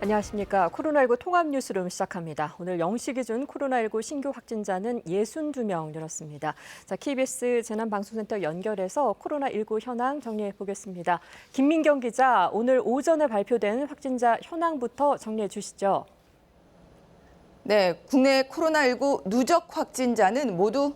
안녕하십니까. 코로나19 통합 뉴스룸 시작합니다. 오늘 0시 기준 코로나19 신규 확진자는 62명 늘었습니다. 자, KBS 재난방송센터 연결해서 코로나19 현황 정리해 보겠습니다. 김민경 기자, 오늘 오전에 발표된 확진자 현황부터 정리해 주시죠. 네, 국내 코로나19 누적 확진자는 모두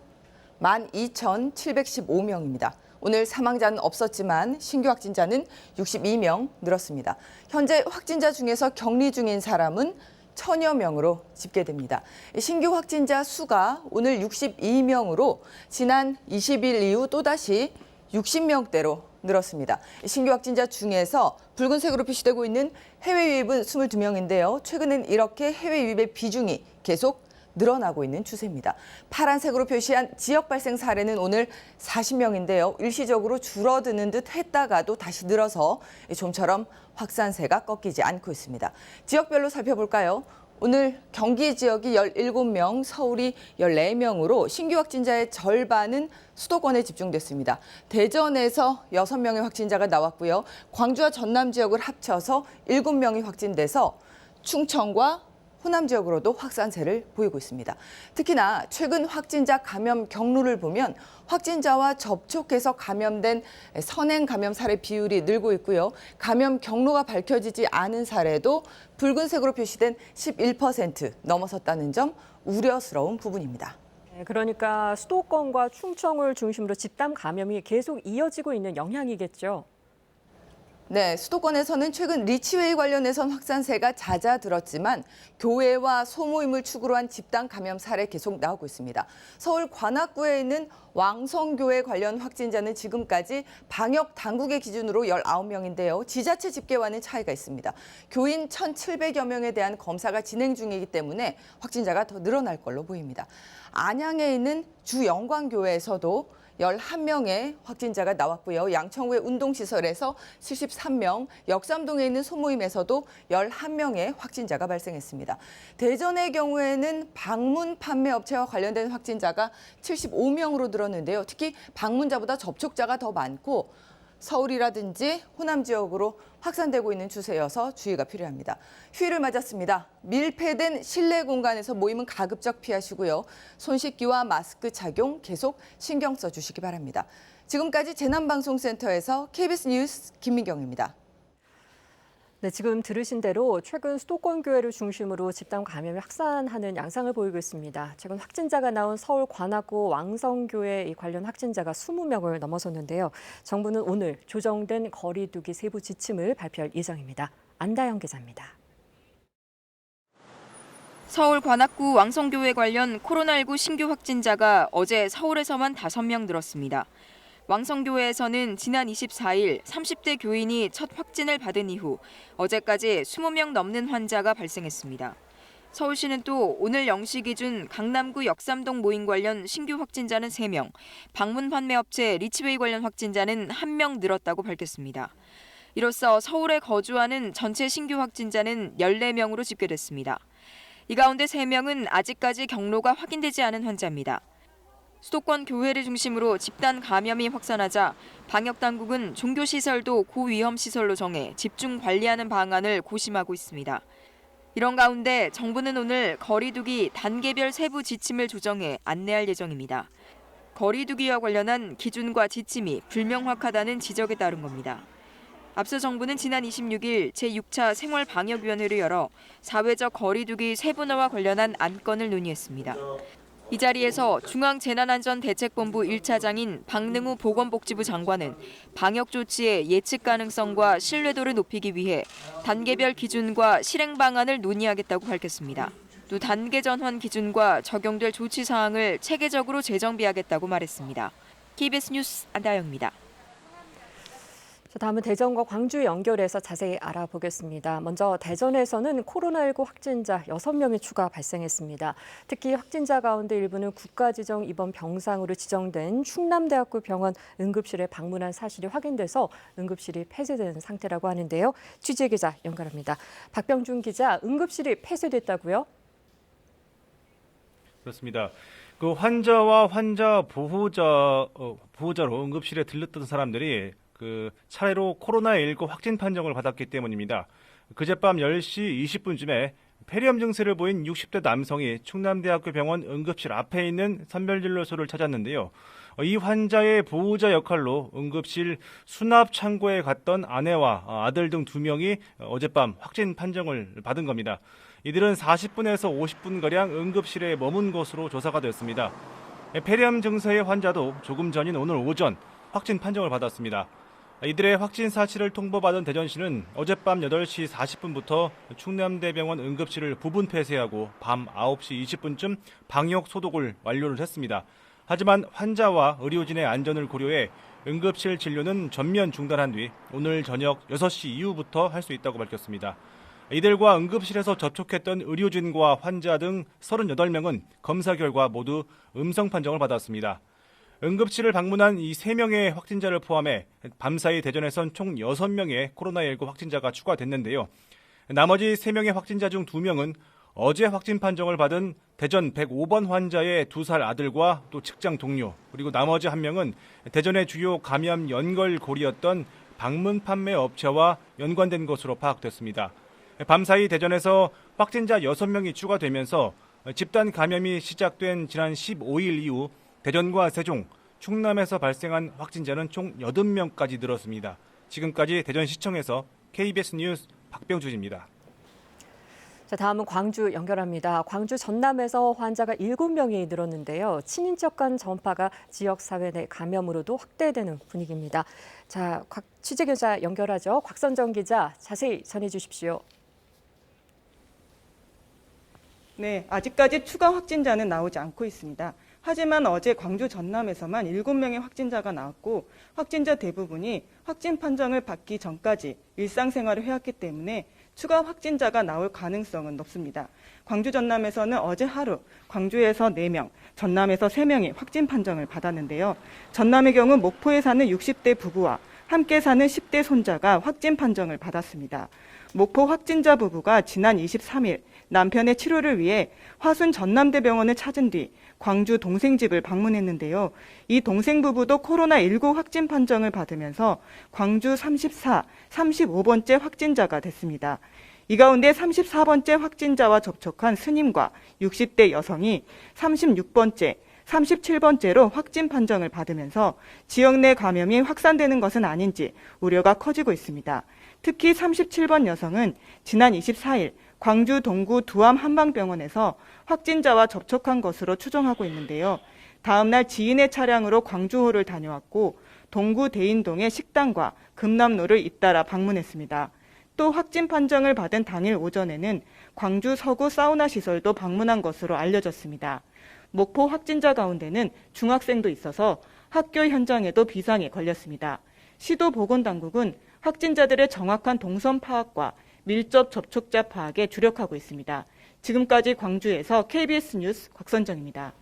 12,715명입니다. 오늘 사망자는 없었지만 신규 확진자는 62명 늘었습니다. 현재 확진자 중에서 격리 중인 사람은 1,000여 명으로 집계됩니다. 신규 확진자 수가 오늘 62명으로 지난 20일 이후 또다시 60명대로 늘었습니다. 신규 확진자 중에서 붉은색으로 표시되고 있는 해외 유입은 22명인데요. 최근엔 이렇게 해외 유입의 비중이 계속 늘어나고 있는 추세입니다. 파란색으로 표시한 지역 발생 사례는 오늘 40명인데요. 일시적으로 줄어드는 듯 했다가도 다시 늘어서 좀처럼 확산세가 꺾이지 않고 있습니다. 지역별로 살펴볼까요? 오늘 경기 지역이 17명, 서울이 14명으로 신규 확진자의 절반은 수도권에 집중됐습니다. 대전에서 6명의 확진자가 나왔고요. 광주와 전남 지역을 합쳐서 7명이 확진돼서 충청과 호남 지역으로도 확산세를 보이고 있습니다. 특히나 최근 확진자 감염 경로를 보면 확진자와 접촉해서 감염된 선행 감염 사례 비율이 늘고 있고요. 감염 경로가 밝혀지지 않은 사례도 붉은색으로 표시된 11% 넘어섰다는 점 우려스러운 부분입니다. 그러니까 수도권과 충청을 중심으로 집단 감염이 계속 이어지고 있는 영향이겠죠. 네, 수도권에서는 최근 리치웨이 관련해선 확산세가 잦아들었지만 교회와 소모임을 축으로 한 집단 감염 사례 계속 나오고 있습니다. 서울 관악구에 있는 왕성교회 관련 확진자는 지금까지 방역 당국의 기준으로 19명인데요. 지자체 집계와는 차이가 있습니다. 교인 1,700여 명에 대한 검사가 진행 중이기 때문에 확진자가 더 늘어날 걸로 보입니다. 안양에 있는 주영광교회에서도 11명의 확진자가 나왔고요. 양천구의 운동시설에서 73명, 역삼동에 있는 소모임에서도 11명의 확진자가 발생했습니다. 대전의 경우에는 방문 판매 업체와 관련된 확진자가 75명으로 늘었는데요. 특히 방문자보다 접촉자가 더 많고 서울이라든지 호남 지역으로 확산되고 있는 추세여서 주의가 필요합니다. 휴일을 맞았습니다. 밀폐된 실내 공간에서 모임은 가급적 피하시고요. 손 씻기와 마스크 착용 계속 신경 써주시기 바랍니다. 지금까지 재난방송센터에서 KBS 뉴스 김민경입니다. 네, 지금 들으신 대로 최근 수도권 교회를 중심으로 집단 감염이 확산하는 양상을 보이고 있습니다. 최근 확진자가 나온 서울 관악구 왕성교회 관련 확진자가 20명을 넘어섰는데요. 정부는 오늘 조정된 거리 두기 세부 지침을 발표할 예정입니다. 안다영 기자입니다. 서울 관악구 왕성교회 관련 코로나19 신규 확진자가 어제 서울에서만 5명 늘었습니다. 왕성교회에서는 지난 24일 30대 교인이 첫 확진을 받은 이후 어제까지 20명 넘는 환자가 발생했습니다. 서울시는 또 오늘 0시 기준 강남구 역삼동 모임 관련 신규 확진자는 3명, 방문 판매업체 리치웨이 관련 확진자는 1명 늘었다고 밝혔습니다. 이로써 서울에 거주하는 전체 신규 확진자는 14명으로 집계됐습니다. 이 가운데 3명은 아직까지 경로가 확인되지 않은 환자입니다. 수도권 교회를 중심으로 집단 감염이 확산하자 방역당국은 종교시설도 고위험시설로 정해 집중 관리하는 방안을 고심하고 있습니다. 이런 가운데 정부는 오늘 거리두기 단계별 세부 지침을 조정해 안내할 예정입니다. 거리두기와 관련한 기준과 지침이 불명확하다는 지적에 따른 겁니다. 앞서 정부는 지난 26일 제6차 생활방역위원회를 열어 사회적 거리두기 세분화와 관련한 안건을 논의했습니다. 이 자리에서 중앙재난안전대책본부 1차장인 박능우 보건복지부 장관은 방역 조치의 예측 가능성과 신뢰도를 높이기 위해 단계별 기준과 실행 방안을 논의하겠다고 밝혔습니다. 또 단계 전환 기준과 적용될 조치 사항을 체계적으로 재정비하겠다고 말했습니다. KBS 뉴스 안다영입니다. 다음은 대전과 광주 연결해서 자세히 알아보겠습니다. 먼저 대전에서는 코로나19 확진자 6명이 추가 발생했습니다. 특히 확진자 가운데 일부는 국가지정 입원 병상으로 지정된 충남대학교 병원 응급실에 방문한 사실이 확인돼서 응급실이 폐쇄된 상태라고 하는데요. 취재기자 연결합니다. 박병준 기자, 응급실이 폐쇄됐다고요? 그렇습니다. 그 환자와 환자 보호자로 응급실에 들렀던 사람들이 그 차례로 코로나19 확진 판정을 받았기 때문입니다. 그젯밤 10시 20분쯤에 폐렴 증세를 보인 60대 남성이 충남대학교 병원 응급실 앞에 있는 선별진료소를 찾았는데요. 이 환자의 보호자 역할로 응급실 수납 창고에 갔던 아내와 아들 등 2명이 어젯밤 확진 판정을 받은 겁니다. 이들은 40분에서 50분가량 응급실에 머문 것으로 조사가 됐습니다. 폐렴 증세의 환자도 조금 전인 오늘 오전 확진 판정을 받았습니다. 이들의 확진 사실을 통보받은 대전시는 어젯밤 8시 40분부터 충남대병원 응급실을 부분 폐쇄하고 밤 9시 20분쯤 방역 소독을 완료를 했습니다. 하지만 환자와 의료진의 안전을 고려해 응급실 진료는 전면 중단한 뒤 오늘 저녁 6시 이후부터 할 수 있다고 밝혔습니다. 이들과 응급실에서 접촉했던 의료진과 환자 등 38명은 검사 결과 모두 음성 판정을 받았습니다. 응급실을 방문한 이 3명의 확진자를 포함해 밤사이 대전에선 총 6명의 코로나19 확진자가 추가됐는데요. 나머지 3명의 확진자 중 2명은 어제 확진 판정을 받은 대전 105번 환자의 2살 아들과 또 직장 동료, 그리고 나머지 1명은 대전의 주요 감염 연결고리였던 방문 판매 업체와 연관된 것으로 파악됐습니다. 밤사이 대전에서 확진자 6명이 추가되면서 집단 감염이 시작된 지난 15일 이후 대전과 세종, 충남에서 발생한 확진자는 총 80명까지 늘었습니다. 지금까지 대전시청에서 KBS 뉴스 박병준입니다. 자, 다음은 광주 연결합니다. 광주 전남에서 환자가 7명이 늘었는데요. 친인척 간 전파가 지역사회 내 감염으로도 확대되는 분위기입니다. 자, 취재기자 연결하죠. 곽선정 기자, 자세히 전해주십시오. 네, 아직까지 추가 확진자는 나오지 않고 있습니다. 하지만 어제 광주 전남에서만 7명의 확진자가 나왔고 확진자 대부분이 확진 판정을 받기 전까지 일상생활을 해왔기 때문에 추가 확진자가 나올 가능성은 높습니다. 광주 전남에서는 어제 하루 광주에서 4명, 전남에서 3명이 확진 판정을 받았는데요. 전남의 경우 목포에 사는 60대 부부와 함께 사는 10대 손자가 확진 판정을 받았습니다. 목포 확진자 부부가 지난 23일 남편의 치료를 위해 화순 전남대병원을 찾은 뒤 광주 동생 집을 방문했는데요. 이 동생 부부도 코로나19 확진 판정을 받으면서 광주 34, 35번째 확진자가 됐습니다. 이 가운데 34번째 확진자와 접촉한 스님과 60대 여성이 36번째, 37번째로 확진 판정을 받으면서 지역 내 감염이 확산되는 것은 아닌지 우려가 커지고 있습니다. 특히 37번 여성은 지난 24일 광주 동구 두암 한방병원에서 확진자와 접촉한 것으로 추정하고 있는데요. 다음 날 지인의 차량으로 광주호를 다녀왔고 동구 대인동의 식당과 금남로를 잇따라 방문했습니다. 또 확진 판정을 받은 당일 오전에는 광주 서구 사우나 시설도 방문한 것으로 알려졌습니다. 목포 확진자 가운데는 중학생도 있어서 학교 현장에도 비상이 걸렸습니다. 시도 보건당국은 확진자들의 정확한 동선 파악과 밀접 접촉자 파악에 주력하고 있습니다. 지금까지 광주에서 KBS 뉴스 곽선정입니다.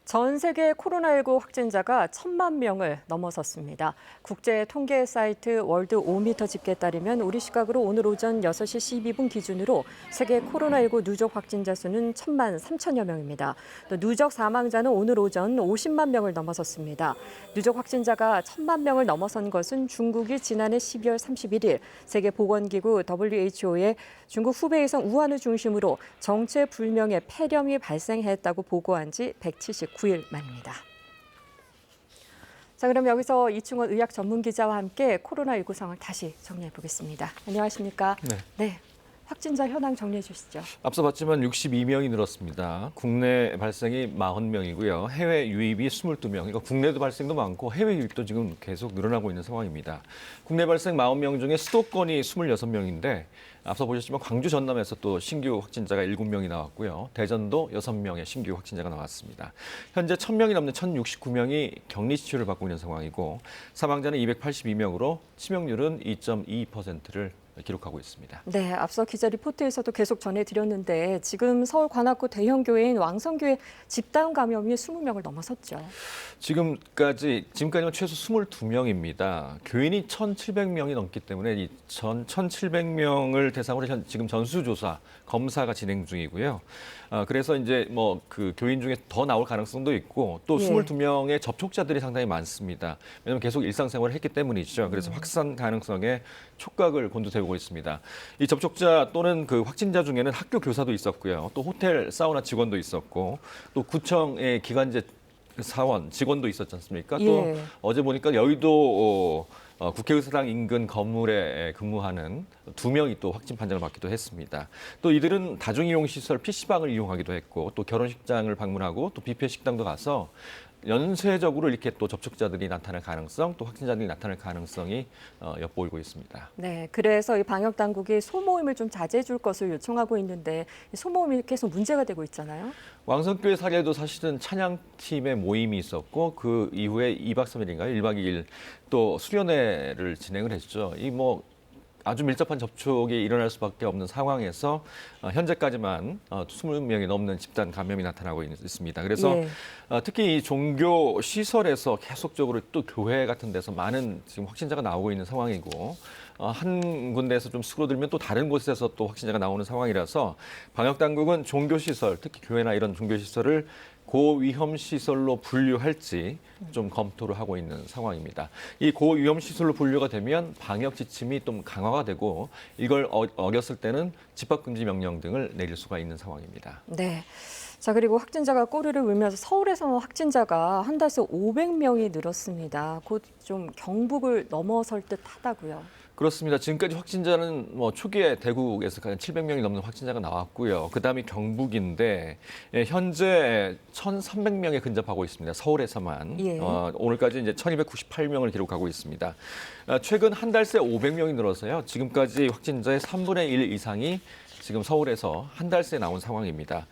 전 세계 코로나19 확진자가 1,000만 명을 넘어섰습니다. 국제 통계 사이트 월드 오미터 집계에 따르면 우리 시각으로 오늘 오전 6시 12분 기준으로 세계 코로나19 누적 확진자 수는 1,000만 3천여 명입니다. 또 누적 사망자는 오늘 오전 50만 명을 넘어섰습니다. 누적 확진자가 1,000만 명을 넘어선 것은 중국이 지난해 12월 31일 세계보건기구 WHO의 중국 후베이성 우한을 중심으로 정체불명의 폐렴이 발생했다고 보고한 지 179일 만입니다. 자, 그럼 여기서 이충원 의학 전문 기자와 함께 코로나19 상황 다시 정리해 보겠습니다. 안녕하십니까? 네. 확진자 현황 정리해 주시죠. 앞서 봤지만 62명이 늘었습니다. 국내 발생이 40명이고요. 해외 유입이 22명. 그러니까 국내도 발생도 많고 해외 유입도 지금 계속 늘어나고 있는 상황입니다. 국내 발생 40명 중에 수도권이 26명인데 앞서 보셨지만 광주 전남에서 또 신규 확진자가 7명이 나왔고요. 대전도 6명의 신규 확진자가 나왔습니다. 현재 1,000명이 넘는 1,069명이 격리 치료를 받고 있는 상황이고 사망자는 282명으로 치명률은 2.22%를 기록하고 있습니다. 네, 앞서 기자 리포트에서도 계속 전해드렸는데 지금 서울 관악구 대형교회인 왕성교회 집단 감염이 20명을 넘어섰죠. 지금까지는 최소 22명입니다. 교인이 1,700명이 넘기 때문에 이 1,700명을 대상으로 지금 전수조사, 검사가 진행 중이고요. 그래서 이제 그 교인 중에 더 나올 가능성도 있고 또 22명의 접촉자들이 상당히 많습니다. 왜냐하면 계속 일상생활을 했기 때문이죠. 그래서 확산 가능성에 촉각을 곤두세우고 접촉자가 오고 있습니다. 이 접촉자 또는 그 확진자 중에는 학교 교사도 있었고요. 또 호텔 사우나 직원도 있었고 또 구청의 기관제 사원 직원도 있었지 않습니까? 또 예. 어제 보니까 여의도 국회의사당 인근 건물에 근무하는 2명이 또 확진 판정을 받기도 했습니다. 또 이들은 다중이용시설 PC방을 이용하기도 했고 또 결혼식장을 방문하고 또 뷔페 식당도 가서 연쇄적으로 이렇게 또 접촉자들이 나타날 가능성, 또 확진자들이 나타날 가능성이 엿보이고 있습니다. 네, 그래서 이 방역 당국이 소모임을 좀 자제해 줄 것을 요청하고 있는데 이 소모임이 계속 문제가 되고 있잖아요. 왕성교회 사례도 사실은 찬양팀의 모임이 있었고 그 이후에 2박 3일인가요? 1박 2일 또 수련회를 진행을 했죠. 이 뭐 아주 밀접한 접촉이 일어날 수밖에 없는 상황에서 현재까지만 20명이 넘는 집단 감염이 나타나고 있습니다. 그래서 예. 특히 이 종교 시설에서 계속적으로 또 교회 같은 데서 많은 지금 확진자가 나오고 있는 상황이고 한 군데에서 좀 수그러들면 또 다른 곳에서 또 확진자가 나오는 상황이라서 방역 당국은 종교 시설, 특히 교회나 이런 종교 시설을 고위험 시설로 분류할지 좀 검토를 하고 있는 상황입니다. 이 고위험 시설로 분류가 되면 방역 지침이 좀 강화가 되고 이걸 어겼을 때는 집합금지 명령 등을 내릴 수가 있는 상황입니다. 네. 자, 그리고 확진자가 꼬리를 물면서 서울에서 확진자가 한 달 새 500명이 늘었습니다. 곧 좀 경북을 넘어설 듯 하다고요. 그렇습니다. 지금까지 확진자는 뭐 초기에 대구에서 700명이 넘는 확진자가 나왔고요. 그다음이 경북인데 현재 1,300명에 근접하고 있습니다. 서울에서만. 예. 오늘까지 이제 1,298명을 기록하고 있습니다. 최근 한 달 새 500명이 늘어서요. 지금까지 확진자의 3분의 1 이상이 지금 서울에서 한 달 새 나온 상황입니다.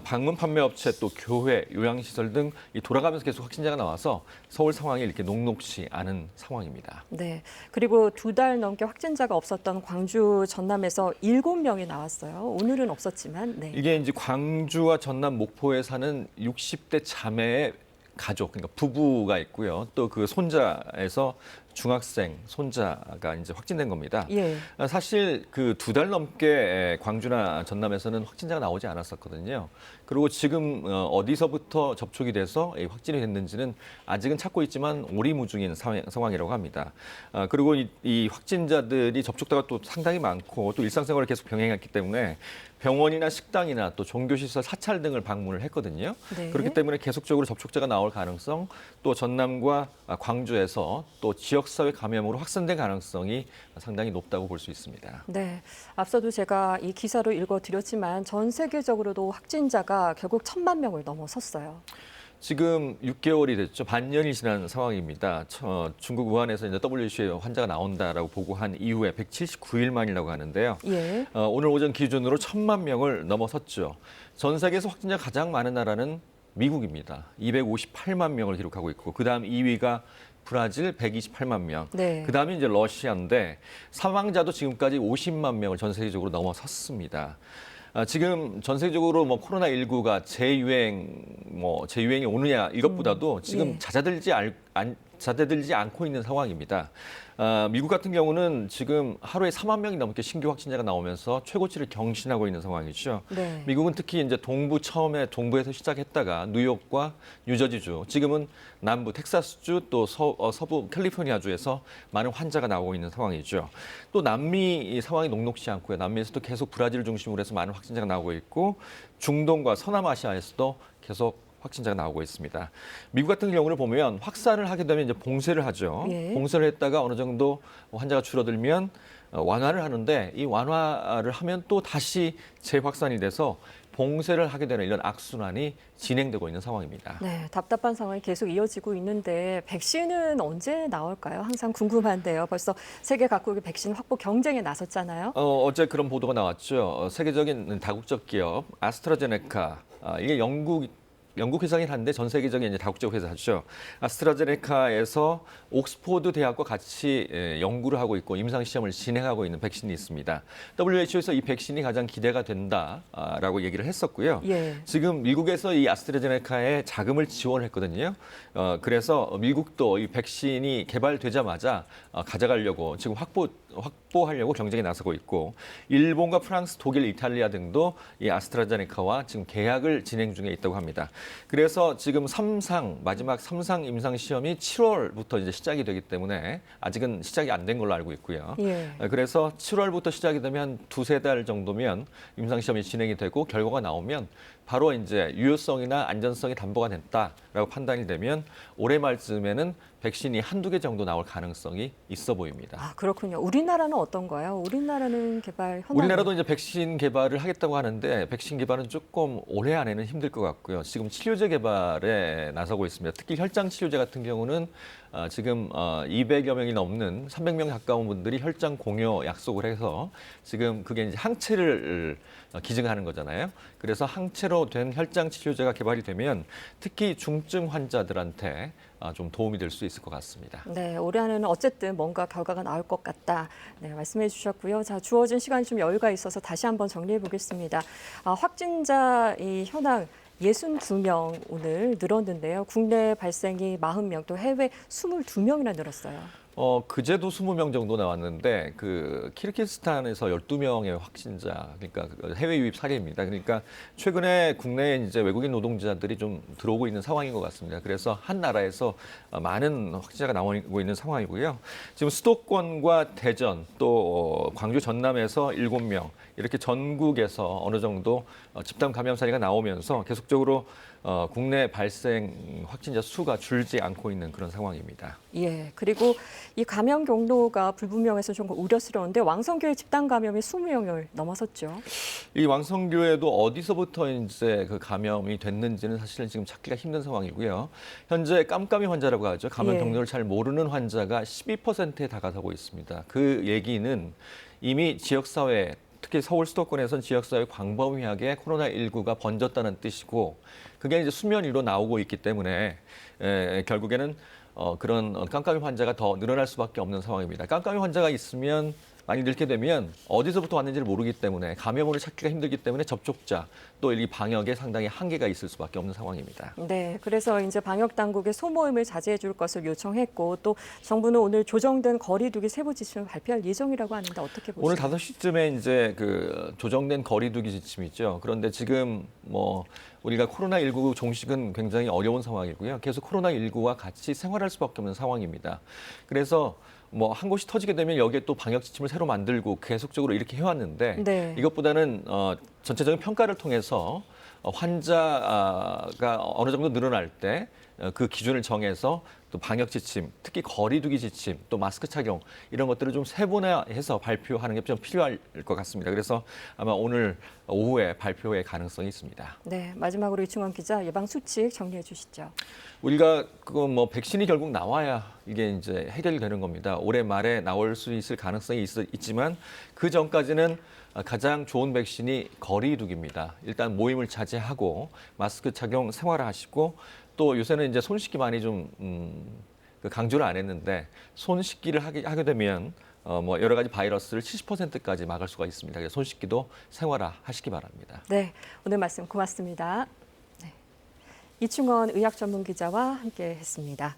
방문 판매 업체 또 교회, 요양시설 등 돌아가면서 계속 확진자가 나와서 서울 상황이 이렇게 녹록지 않은 상황입니다. 네. 그리고 2달 넘게 확진자가 없었던 광주, 전남에서 7명이 나왔어요. 오늘은 없었지만. 네. 이게 이제 광주와 전남, 목포에 사는 60대 자매의 가족, 그러니까 부부가 있고요. 또 그 손자에서 중학생 손자가 이제 확진된 겁니다. 예. 사실 그 2달 넘게 광주나 전남에서는 확진자가 나오지 않았었거든요. 그리고 지금 어디서부터 접촉이 돼서 확진이 됐는지는 아직은 찾고 있지만 오리무중인 상황이라고 합니다. 그리고 이 확진자들이 접촉자가 또 상당히 많고 또 일상생활을 계속 병행했기 때문에 병원이나 식당이나 또 종교시설, 사찰 등을 방문을 했거든요. 네. 그렇기 때문에 계속적으로 접촉자가 나올 가능성, 또 전남과 광주에서 또 지역사회 감염으로 확산된 가능성이 상당히 높다고 볼 수 있습니다. 네. 앞서도 제가 이 기사로 읽어드렸지만 전 세계적으로도 확진자가 결국 1,000만 명을 넘어섰어요. 지금 6개월이 됐죠. 반년이 지난 상황입니다. 중국 우한에서 이제 WHO 환자가 나온다라고 보고한 이후에 179일 만이라고 하는데요. 예. 오늘 오전 기준으로 1,000만 명을 넘어섰죠. 전 세계에서 확진자가 가장 많은 나라는 미국입니다. 258만 명을 기록하고 있고 그다음 2위가 브라질 128만 명. 네. 그다음에 이제 러시아인데 사망자도 지금까지 50만 명을 전 세계적으로 넘어섰습니다. 지금 전 세계적으로 뭐 코로나19가 재유행이 오느냐 이것보다도 지금 예. 잦아들지 않고 있는 상황입니다. 미국 같은 경우는 지금 하루에 4만 명이 넘게 신규 확진자가 나오면서 최고치를 경신하고 있는 상황이죠. 네. 미국은 특히 이제 처음에 동부에서 시작했다가 뉴욕과 뉴저지주, 지금은 남부 텍사스주 또 서부 캘리포니아주에서 많은 환자가 나오고 있는 상황이죠. 또 남미 상황이 녹록지 않고요. 남미에서도 계속 브라질을 중심으로 해서 많은 확진자가 나오고 있고 중동과 서남아시아에서도 계속 확진자가 나오고 있습니다. 미국 같은 경우를 보면 확산을 하게 되면 이제 봉쇄를 하죠. 예. 봉쇄를 했다가 어느 정도 환자가 줄어들면 완화를 하는데 이 완화를 하면 또 다시 재확산이 돼서 봉쇄를 하게 되는 이런 악순환이 진행되고 있는 상황입니다. 네, 답답한 상황이 계속 이어지고 있는데 백신은 언제 나올까요? 항상 궁금한데요. 벌써 세계 각국의 백신 확보 경쟁에 나섰잖아요. 어제 그런 보도가 나왔죠. 세계적인 다국적 기업 아스트라제네카, 이게 영국 회사긴 한데 전 세계적인 이제 다국적 회사죠. 아스트라제네카에서 옥스포드 대학과 같이 연구를 하고 있고 임상 시험을 진행하고 있는 백신이 있습니다. WHO에서 이 백신이 가장 기대가 된다라고 얘기를 했었고요. 예. 지금 미국에서 이 아스트라제네카에 자금을 지원했거든요. 그래서 미국도 이 백신이 개발되자마자 가져가려고 지금 확보하려고 경쟁에 나서고 있고 일본과 프랑스, 독일, 이탈리아 등도 이 아스트라제네카와 지금 계약을 진행 중에 있다고 합니다. 그래서 지금 마지막 3상 임상 시험이 7월부터 이제 시작이 되기 때문에 아직은 시작이 안 된 걸로 알고 있고요. 예. 그래서 7월부터 시작이 되면 두세 달 정도면 임상 시험이 진행이 되고 결과가 나오면 바로 이제 유효성이나 안전성이 담보가 됐다라고 판단이 되면 올해 말쯤에는 백신이 한두 개 정도 나올 가능성이 있어 보입니다. 아, 그렇군요. 우리나라는 어떤가요? 우리나라는 개발 현황이 우리나라도 이제 백신 개발을 하겠다고 하는데 백신 개발은 조금 올해 안에는 힘들 것 같고요. 지금 치료제 개발에 나서고 있습니다. 특히 혈장 치료제 같은 경우는 지금 200여 명이 넘는 300명 가까운 분들이 혈장 공여 약속을 해서 지금 그게 이제 항체를 기증하는 거잖아요. 그래서 항체로 된 혈장 치료제가 개발이 되면 특히 중증 환자들한테 좀 도움이 될 수 있을 것 같습니다. 네, 올해 안에는 어쨌든 뭔가 결과가 나올 것 같다. 네, 말씀해 주셨고요. 자, 주어진 시간이 좀 여유가 있어서 다시 한번 정리해 보겠습니다. 확진자 이 현황 62명 오늘 늘었는데요. 국내 발생이 40명, 또 해외 22명이나 늘었어요. 그제도 20명 정도 나왔는데 그 키르기스탄에서 12명의 확진자, 그러니까 해외 유입 사례입니다. 그러니까 최근에 국내에 이제 외국인 노동자들이 좀 들어오고 있는 상황인 것 같습니다. 그래서 한 나라에서 많은 확진자가 나오고 있는 상황이고요. 지금 수도권과 대전 또 광주 전남에서 7명 이렇게 전국에서 어느 정도 집단 감염 사례가 나오면서 계속적으로 국내 발생 확진자 수가 줄지 않고 있는 그런 상황입니다. 예, 그리고 이 감염 경로가 불분명해서 좀 우려스러운데 왕성교회 집단 감염이 20명을 넘어섰죠. 이 왕성교회도 어디서부터 이제 그 감염이 됐는지는 사실은 지금 찾기가 힘든 상황이고요. 현재 깜깜이 환자라고 하죠. 감염 예. 경로를 잘 모르는 환자가 12%에 다가서고 있습니다. 그 얘기는 이미 지역사회, 특히 서울 수도권에선 지역사회 광범위하게 코로나19가 번졌다는 뜻이고 그게 이제 수면 위로 나오고 있기 때문에 결국에는 그런 깜깜이 환자가 더 늘어날 수밖에 없는 상황입니다. 깜깜이 환자가 있으면 많이 늘게 되면 어디서부터 왔는지를 모르기 때문에 감염원을 찾기가 힘들기 때문에 접촉자 또 이 방역에 상당히 한계가 있을 수밖에 없는 상황입니다. 네, 그래서 이제 방역 당국에 소모임을 자제해 줄 것을 요청했고 또 정부는 오늘 조정된 거리두기 세부 지침을 발표할 예정이라고 하는데 어떻게 보세요? 오늘 5시쯤에 이제 그 조정된 거리두기 지침이죠. 그런데 지금 우리가 코로나19 종식은 굉장히 어려운 상황이고요. 계속 코로나19와 같이 생활할 수밖에 없는 상황입니다. 그래서 한 곳이 터지게 되면 여기에 또 방역 지침을 새로 만들고 계속적으로 이렇게 해왔는데 네. 이것보다는 전체적인 평가를 통해서 환자가 어느 정도 늘어날 때 그 기준을 정해서 또 방역 지침, 특히 거리두기 지침, 또 마스크 착용 이런 것들을 좀 세분화해서 발표하는 게 좀 필요할 것 같습니다. 그래서 아마 오늘 오후에 발표의 가능성이 있습니다. 네, 마지막으로 이충원 기자 예방 수칙 정리해 주시죠. 우리가 백신이 결국 나와야 이게 이제 해결되는 겁니다. 올해 말에 나올 수 있을 가능성이 있지만 그 전까지는 가장 좋은 백신이 거리두기입니다. 일단 모임을 자제하고 마스크 착용 생활화하시고 또 요새는 이제 손 씻기 많이 좀 강조를 안 했는데 손 씻기를 하게 되면 여러 가지 바이러스를 70%까지 막을 수가 있습니다. 그래서 손 씻기도 생활화하시기 바랍니다. 네, 오늘 말씀 고맙습니다. 네. 이충원 의학 전문 기자와 함께했습니다.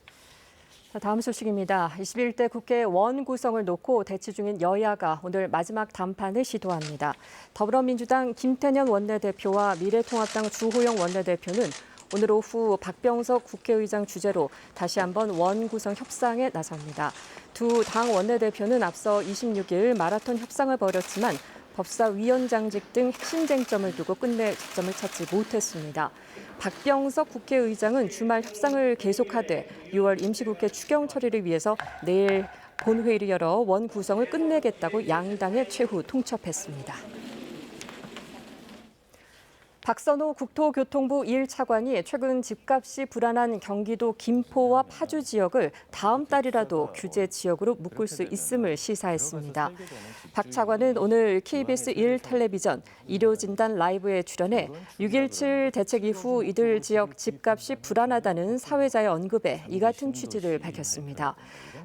다음 소식입니다. 21대 국회 원 구성을 놓고 대치 중인 여야가 오늘 마지막 담판을 시도합니다. 더불어민주당 김태년 원내대표와 미래통합당 주호영 원내대표는 오늘 오후 박병석 국회의장 주재로 다시 한번 원 구성 협상에 나섭니다. 두 당 원내대표는 앞서 26일 마라톤 협상을 벌였지만 법사위원장직 등 핵심 쟁점을 두고 끝내 접점을 찾지 못했습니다. 박병석 국회의장은 주말 협상을 계속하되 6월 임시국회 추경 처리를 위해서 내일 본회의를 열어 원 구성을 끝내겠다고 양당에 최후 통첩했습니다. 박선호 국토교통부 1차관이 최근 집값이 불안한 경기도 김포와 파주 지역을 다음 달이라도 규제 지역으로 묶을 수 있음을 시사했습니다. 박 차관은 오늘 KBS 1텔레비전 일요진단 라이브에 출연해 6.17 대책 이후 이들 지역 집값이 불안하다는 사회자의 언급에 이 같은 취지를 밝혔습니다.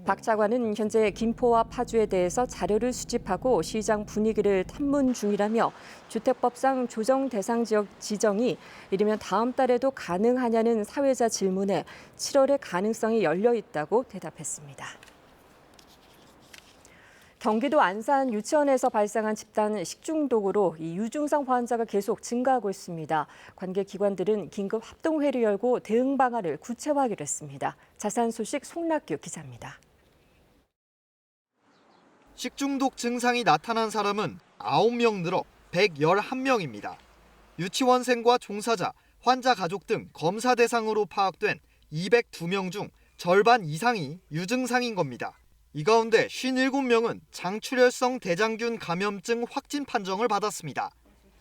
박 차관은 현재 김포와 파주에 대해서 자료를 수집하고 시장 분위기를 탐문 중이라며 주택법상 조정 대상 지역 지정이 이르면 다음 달에도 가능하냐는 사회자 질문에 7월에 가능성이 열려 있다고 대답했습니다. 경기도 안산 유치원에서 발생한 집단 식중독으로 이 유증상 환자가 계속 증가하고 있습니다. 관계 기관들은 긴급 합동회의를 열고 대응 방안을 구체화하기로 했습니다. 자세한 소식 송락규 기자입니다. 식중독 증상이 나타난 사람은 9명 늘어 111명입니다. 유치원생과 종사자, 환자 가족 등 검사 대상으로 파악된 202명 중 절반 이상이 유증상인 겁니다. 이 가운데 57명은 장출혈성 대장균 감염증 확진 판정을 받았습니다.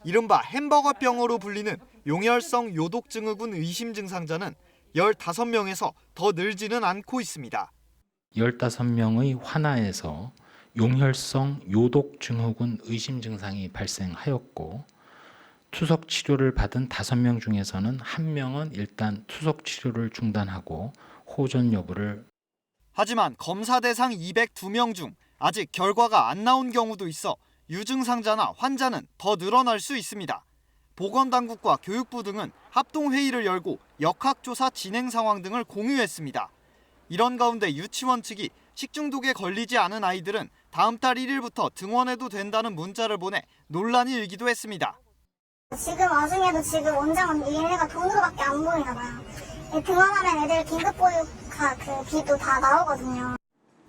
이른바 햄버거병으로 불리는 용혈성 요독증후군 의심 증상자는 15명에서 더 늘지는 않고 있습니다. 15명의 환아에서 용혈성 요독증후군 의심 증상이 발생하였고 투석 치료를 받은 5명 중에서는 1명은 일단 투석 치료를 중단하고 호전 여부를 하지만 검사 대상 202명 중 아직 결과가 안 나온 경우도 있어 유증상자나 환자는 더 늘어날 수 있습니다. 보건당국과 교육부 등은 합동회의를 열고 역학조사 진행 상황 등을 공유했습니다. 이런 가운데 유치원 측이 식중독에 걸리지 않은 아이들은 다음 달 1일부터 등원해도 된다는 문자를 보내 논란이 일기도 했습니다. 지금 와중에도 지금 원장은 얘네가 돈으로밖에 안 보이잖아요. 등원하면 애들 긴급보육카 비도 다 나오거든요.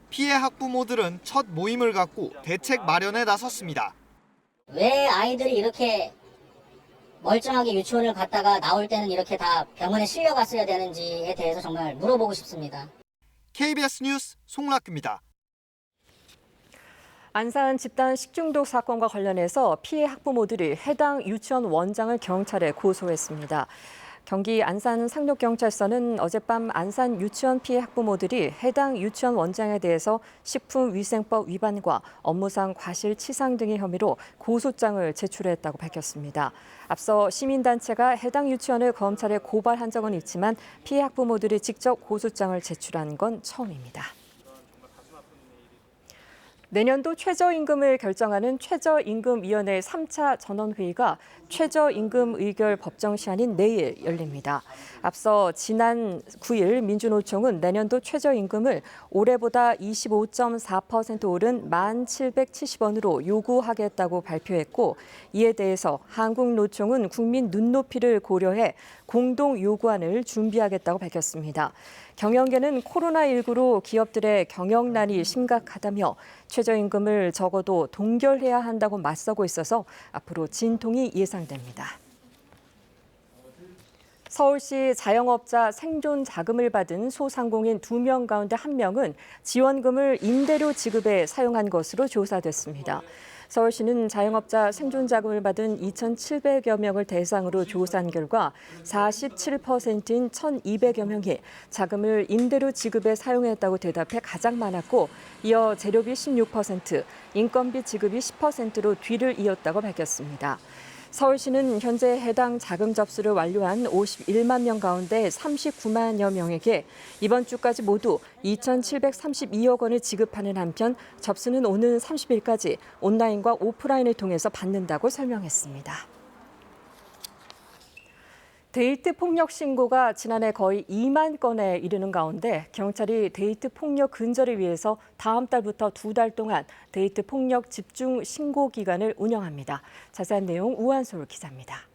피해 학부모들은 첫 모임을 갖고 대책 마련에 나섰습니다. 왜 아이들이 이렇게 멀쩡하게 유치원을 갔다가 나올 때는 이렇게 다 병원에 실려갔어야 되는지에 대해서 정말 물어보고 싶습니다. KBS 뉴스 송락규입니다. 안산 집단 식중독 사건과 관련해서 피해 학부모들이 해당 유치원 원장을 경찰에 고소했습니다. 경기 안산 상록경찰서는 어젯밤 안산 유치원 피해 학부모들이 해당 유치원 원장에 대해서 식품위생법 위반과 업무상 과실치상 등의 혐의로 고소장을 제출했다고 밝혔습니다. 앞서 시민단체가 해당 유치원을 검찰에 고발한 적은 있지만 피해 학부모들이 직접 고소장을 제출한 건 처음입니다. 내년도 최저임금을 결정하는 최저임금위원회 3차 전원회의가 최저임금 의결 법정 시한인 내일 열립니다. 앞서 지난 9일 민주노총은 내년도 최저임금을 올해보다 25.4% 오른 1,770원으로 요구하겠다고 발표했고, 이에 대해서 한국노총은 국민 눈높이를 고려해 공동 요구안을 준비하겠다고 밝혔습니다. 경영계는 코로나19로 기업들의 경영난이 심각하다며 최저임금을 적어도 동결해야 한다고 맞서고 있어서 앞으로 진통이 예상됩니다. 서울시 자영업자 생존 자금을 받은 소상공인 2명 가운데 1명은 지원금을 임대료 지급에 사용한 것으로 조사됐습니다. 서울시는 자영업자 생존 자금을 받은 2,700여 명을 대상으로 조사한 결과 47%인 1,200여 명이 자금을 임대료 지급에 사용했다고 대답해 가장 많았고, 이어 재료비 16%, 인건비 지급이 10%로 뒤를 이었다고 밝혔습니다. 서울시는 현재 해당 자금 접수를 완료한 51만 명 가운데 39만여 명에게 이번 주까지 모두 2,732억 원을 지급하는 한편 접수는 오는 30일까지 온라인과 오프라인을 통해서 받는다고 설명했습니다. 데이트 폭력 신고가 지난해 거의 2만 건에 이르는 가운데 경찰이 데이트 폭력 근절을 위해서 다음 달부터 2달 동안 데이트 폭력 집중 신고 기간을 운영합니다. 자세한 내용 우한솔 기자입니다.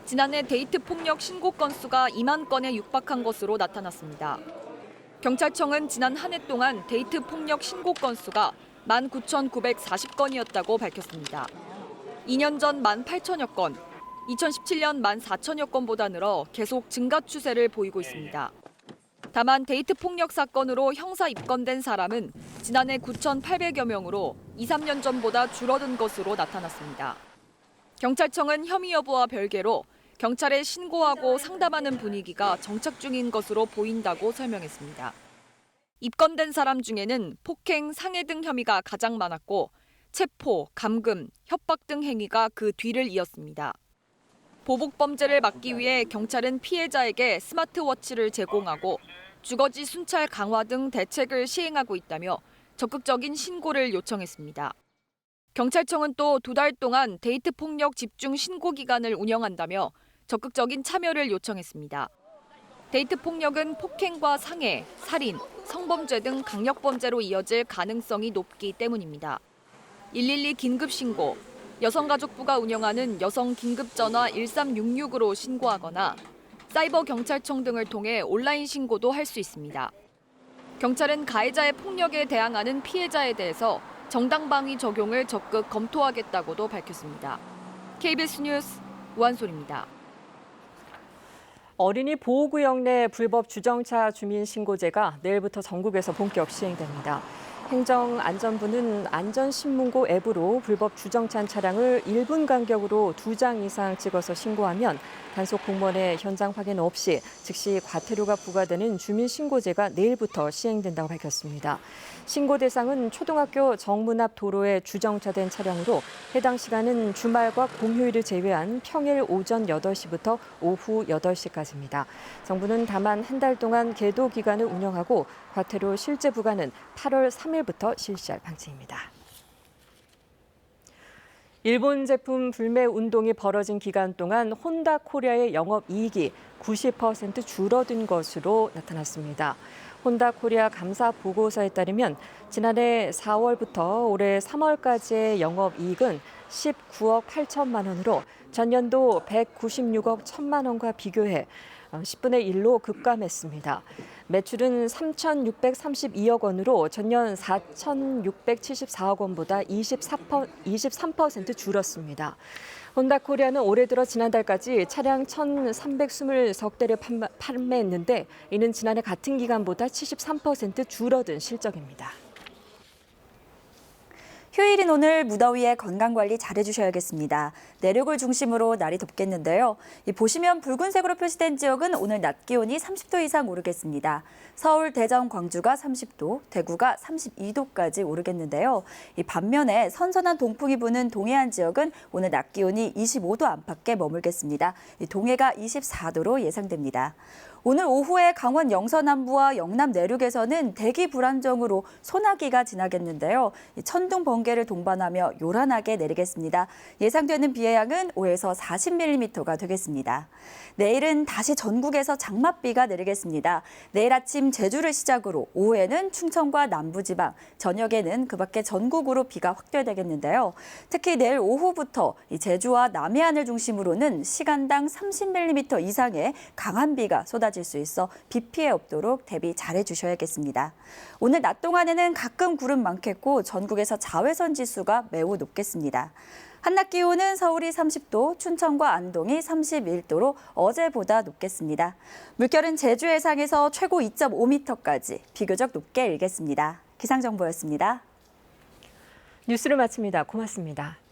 지난해 데이트 폭력 신고 건수가 2만 건에 육박한 것으로 나타났습니다. 경찰청은 지난 한 해 동안 데이트 폭력 신고 건수가 19,940건이었다고 밝혔습니다. 2년 전 18,000여 건, 2017년 14,000여 건보다 늘어 계속 증가 추세를 보이고 있습니다. 다만 데이트 폭력 사건으로 형사 입건된 사람은 지난해 9,800여 명으로 2, 3년 전보다 줄어든 것으로 나타났습니다. 경찰청은 혐의 여부와 별개로 경찰에 신고하고 상담하는 분위기가 정착 중인 것으로 보인다고 설명했습니다. 입건된 사람 중에는 폭행, 상해 등 혐의가 가장 많았고 체포, 감금, 협박 등 행위가 그 뒤를 이었습니다. 보복 범죄를 막기 위해 경찰은 피해자에게 스마트워치를 제공하고 주거지 순찰 강화 등 대책을 시행하고 있다며 적극적인 신고를 요청했습니다. 경찰청은 또 2달 동안 데이트 폭력 집중 신고 기간을 운영한다며 적극적인 참여를 요청했습니다. 데이트 폭력은 폭행과 상해, 살인, 성범죄 등 강력범죄로 이어질 가능성이 높기 때문입니다. 112 긴급신고, 여성가족부가 운영하는 여성긴급전화 1366으로 신고하거나 사이버경찰청 등을 통해 온라인 신고도 할 수 있습니다. 경찰은 가해자의 폭력에 대항하는 피해자에 대해서 정당방위 적용을 적극 검토하겠다고도 밝혔습니다. KBS 뉴스 우한솔입니다. 어린이 보호구역 내 불법 주정차 주민신고제가 내일부터 전국에서 본격 시행됩니다. 행정안전부는 안전신문고 앱으로 불법 주정차한 차량을 1분 간격으로 2장 이상 찍어서 신고하면 단속 공무원의 현장 확인 없이 즉시 과태료가 부과되는 주민신고제가 내일부터 시행된다고 밝혔습니다. 신고 대상은 초등학교 정문 앞 도로에 주정차된 차량으로 해당 시간은 주말과 공휴일을 제외한 평일 오전 8시부터 오후 8시까지입니다. 정부는 다만 한 달 동안 계도 기간을 운영하고 과태료 실제 부과는 8월 3일부터 실시할 방침입니다. 일본 제품 불매 운동이 벌어진 기간 동안 혼다 코리아의 영업이익이 90% 줄어든 것으로 나타났습니다. 혼다 코리아 감사 보고서에 따르면 지난해 4월부터 올해 3월까지의 영업이익은 19억 8천만 원으로 전년도 196억 1천만 원과 비교해 10분의 1로 급감했습니다. 매출은 3,632억 원으로 전년 4,674억 원보다 23% 줄었습니다. 혼다코리아는 올해 들어 지난달까지 차량 1,320대를 판매했는데 이는 지난해 같은 기간보다 73% 줄어든 실적입니다. 휴일인 오늘 무더위에 건강관리 잘해주셔야겠습니다. 내륙을 중심으로 날이 덥겠는데요. 보시면 붉은색으로 표시된 지역은 오늘 낮 기온이 30도 이상 오르겠습니다. 서울, 대전, 광주가 30도, 대구가 32도까지 오르겠는데요. 반면에 선선한 동풍이 부는 동해안 지역은 오늘 낮 기온이 25도 안팎에 머물겠습니다. 동해가 24도로 예상됩니다. 오늘 오후에 강원 영서남부와 영남 내륙에서는 대기 불안정으로 소나기가 지나겠는데요. 천둥, 번개를 동반하며 요란하게 내리겠습니다. 예상되는 비의 양은 5에서 40mm가 되겠습니다. 내일은 다시 전국에서 장맛비가 내리겠습니다. 내일 아침 제주를 시작으로 오후에는 충청과 남부지방, 저녁에는 그 밖에 전국으로 비가 확대되겠는데요. 특히 내일 오후부터 제주와 남해안을 중심으로는 시간당 30mm 이상의 강한 비가 쏟아질 수 있어 비 피해 없도록 대비 잘해주셔야겠습니다. 오늘 낮 동안에는 가끔 구름 많겠고 전국에서 자외선 지수가 매우 높겠습니다. 한낮 기온은 서울이 30도, 춘천과 안동이 31도로 어제보다 높겠습니다. 물결은 제주 해상에서 최고 2.5m까지 비교적 높게 일겠습니다. 기상정보였습니다. 뉴스를 마칩니다. 고맙습니다.